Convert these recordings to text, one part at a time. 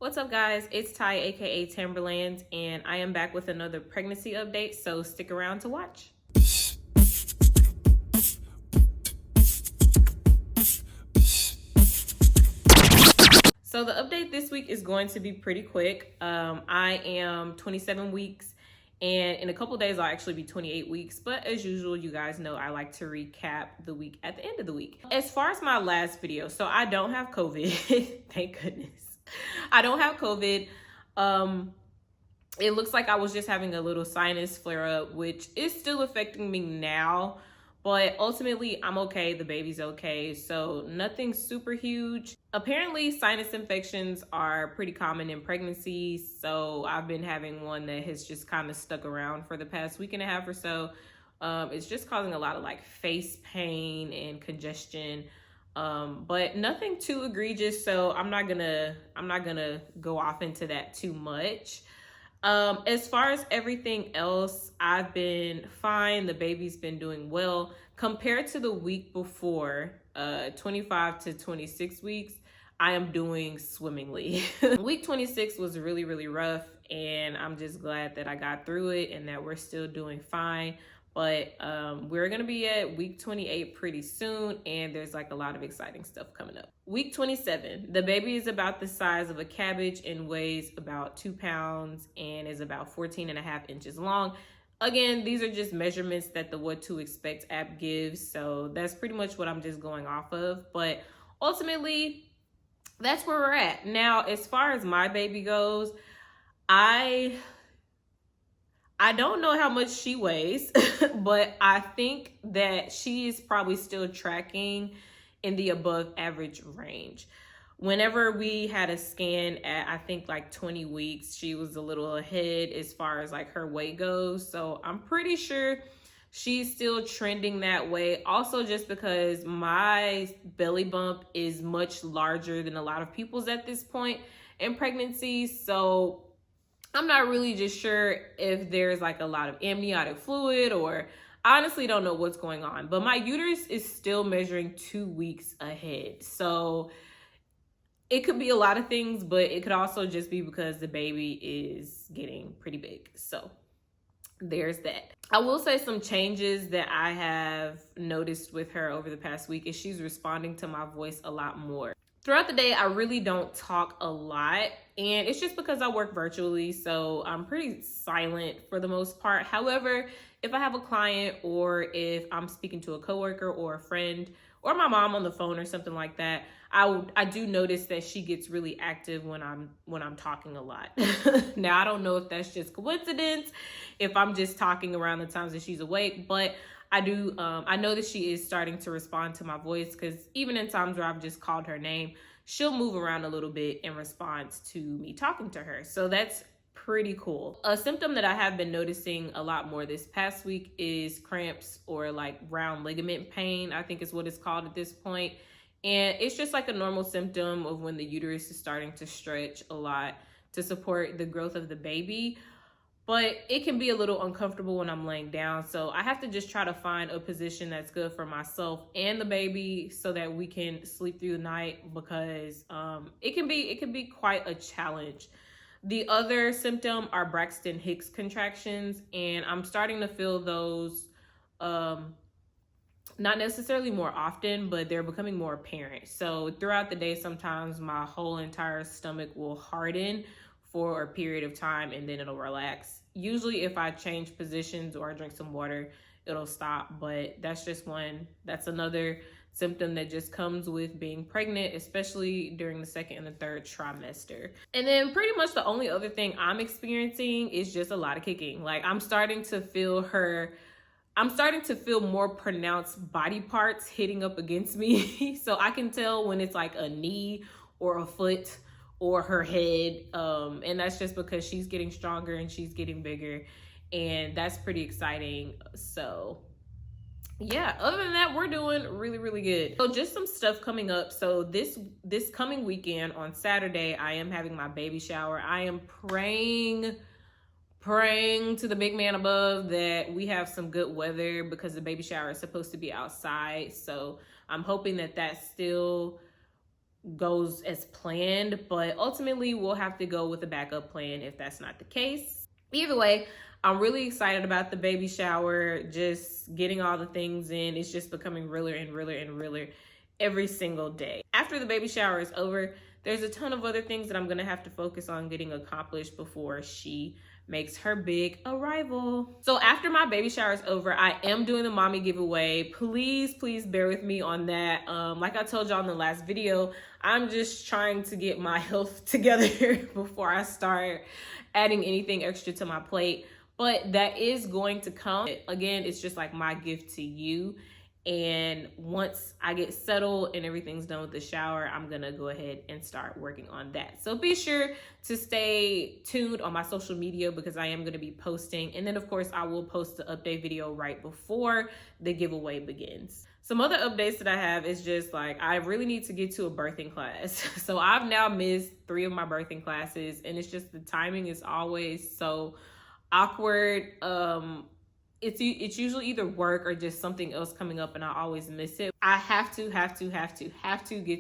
What's up, guys? It's Ty, aka Timberlands, and I am back with another pregnancy update, so stick around to watch. So the update this week is going to be pretty quick. I am 27 weeks, and in a couple days I'll actually be 28 weeks. But as usual, you guys know I like to recap the week at the end of the week. As far as my last video, so I don't have COVID. Thank goodness. I don't have COVID. It looks like I was just having a little sinus flare up, which is still affecting me now. But ultimately, I'm okay. The baby's okay. So nothing super huge. Apparently, sinus infections are pretty common in pregnancy. So I've been having one that has just kind of stuck around for the past week and a half or so. It's just causing a lot of like face pain and congestion. But nothing too egregious. So I'm not gonna go off into that too much. As far as everything else, I've been fine. The baby's been doing well. Compared to the week before, 25 to 26 weeks, I am doing swimmingly. Week 26 was really, really rough, and I'm just glad that I got through it and that we're still doing fine. But we're gonna be at week 28 pretty soon, and there's like a lot of exciting stuff coming up. Week 27, the baby is about the size of a cabbage and weighs about 2 pounds and is about 14.5 inches long. Again, these are just measurements that the What to Expect app gives, so that's pretty much what I'm just going off of. But ultimately, that's where we're at. Now, as far as my baby goes, I don't know how much she weighs, but I think that she is probably still tracking in the above average range. Whenever we had a scan at, I think like 20 weeks, she was a little ahead as far as like her weight goes. So I'm pretty sure she's still trending that way. Also, just because my belly bump is much larger than a lot of people's at this point in pregnancy. So I'm not really just sure if there's like a lot of amniotic fluid, or I honestly don't know what's going on. But my uterus is still measuring 2 weeks ahead. So it could be a lot of things, but it could also just be because the baby is getting pretty big. So there's that. I will say some changes that I have noticed with her over the past week is she's responding to my voice a lot more. Throughout the day, I really don't talk a lot, and it's just because I work virtually, so I'm pretty silent for the most part. However, if I have a client, or if I'm speaking to a coworker or a friend or my mom on the phone or something like that, I do notice that she gets really active when I'm talking a lot. Now, I don't know if that's just coincidence, if I'm just talking around the times that she's awake, but I know that she is starting to respond to my voice, because even in times where I've just called her name, she'll move around a little bit in response to me talking to her. So that's pretty cool. A symptom that I have been noticing a lot more this past week is cramps, or like round ligament pain, I think is what it's called at this point. And it's just like a normal symptom of when the uterus is starting to stretch a lot to support the growth of the baby. But it can be a little uncomfortable when I'm laying down. So I have to just try to find a position that's good for myself and the baby so that we can sleep through the night, because it can be quite a challenge. The other symptom are Braxton Hicks contractions, and I'm starting to feel those not necessarily more often, but they're becoming more apparent. So throughout the day, sometimes my whole entire stomach will harden for a period of time, and then it'll relax. Usually if I change positions or I drink some water, it'll stop. But that's another symptom that just comes with being pregnant, especially during the second and the third trimester. And then pretty much the only other thing I'm experiencing is just a lot of kicking. Like I'm starting to feel more pronounced body parts hitting up against me. So I can tell when it's like a knee or a foot or her head, and that's just because she's getting stronger and she's getting bigger, and that's pretty exciting. So yeah, other than that, we're doing really, really good. So just some stuff coming up. So this coming weekend on Saturday, I am having my baby shower. I am praying to the big man above that we have some good weather, because the baby shower is supposed to be outside. So I'm hoping that still goes as planned, but ultimately we'll have to go with a backup plan if that's not the case. Either way, I'm really excited about the baby shower, just getting all the things in. It's just becoming realer and realer and realer every single day. After the baby shower is over, there's a ton of other things that I'm gonna have to focus on getting accomplished before she makes her big arrival. So after my baby shower is over, I am doing the mommy giveaway. Please bear with me on that. Like I told y'all in the last video, I'm just trying to get my health together before I start adding anything extra to my plate. But that is going to come. Again, it's just like my gift to you. And once I get settled and everything's done with the shower, I'm gonna go ahead and start working on that. So be sure to stay tuned on my social media because I am gonna be posting. And then of course I will post the update video right before the giveaway begins. Some other updates that I have is just like, I really need to get to a birthing class. So I've now missed 3 of my birthing classes, and it's just the timing is always so awkward. It's usually either work or just something else coming up, and I always miss it. I have to get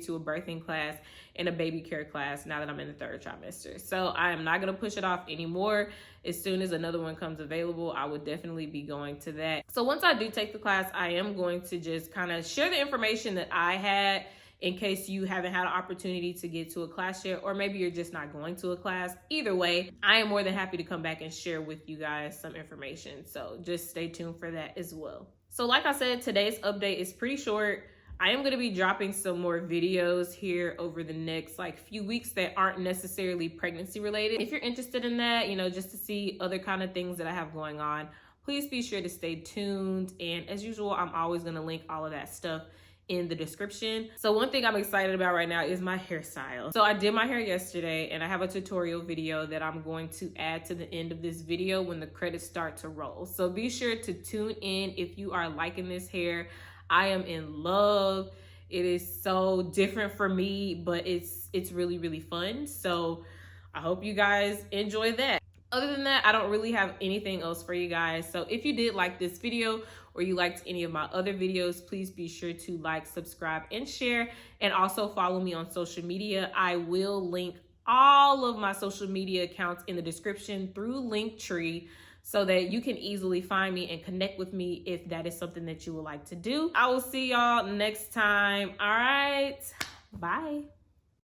to a birthing class and a baby care class now that I'm in the 3rd trimester. So I am not gonna push it off anymore. As soon as another one comes available, I would definitely be going to that. So once I do take the class, I am going to just kind of share the information that I had in case you haven't had an opportunity to get to a class yet, or maybe you're just not going to a class. Either way, I am more than happy to come back and share with you guys some information. So just stay tuned for that as well. So like I said, today's update is pretty short. I am gonna be dropping some more videos here over the next few weeks that aren't necessarily pregnancy related. If you're interested in that, just to see other kind of things that I have going on, please be sure to stay tuned. And as usual, I'm always gonna link all of that stuff in the description. So one thing I'm excited about right now is my hairstyle. So I did my hair yesterday, and I have a tutorial video that I'm going to add to the end of this video when the credits start to roll. So be sure to tune in if you are liking this hair. I am in love. It is so different for me, but it's really fun. So I hope you guys enjoy that. Other than that, I don't really have anything else for you guys. So if you did like this video or you liked any of my other videos, please be sure to like, subscribe, and share. And also follow me on social media. I will link all of my social media accounts in the description through Linktree so that you can easily find me and connect with me if that is something that you would like to do. I will see y'all next time. All right, bye.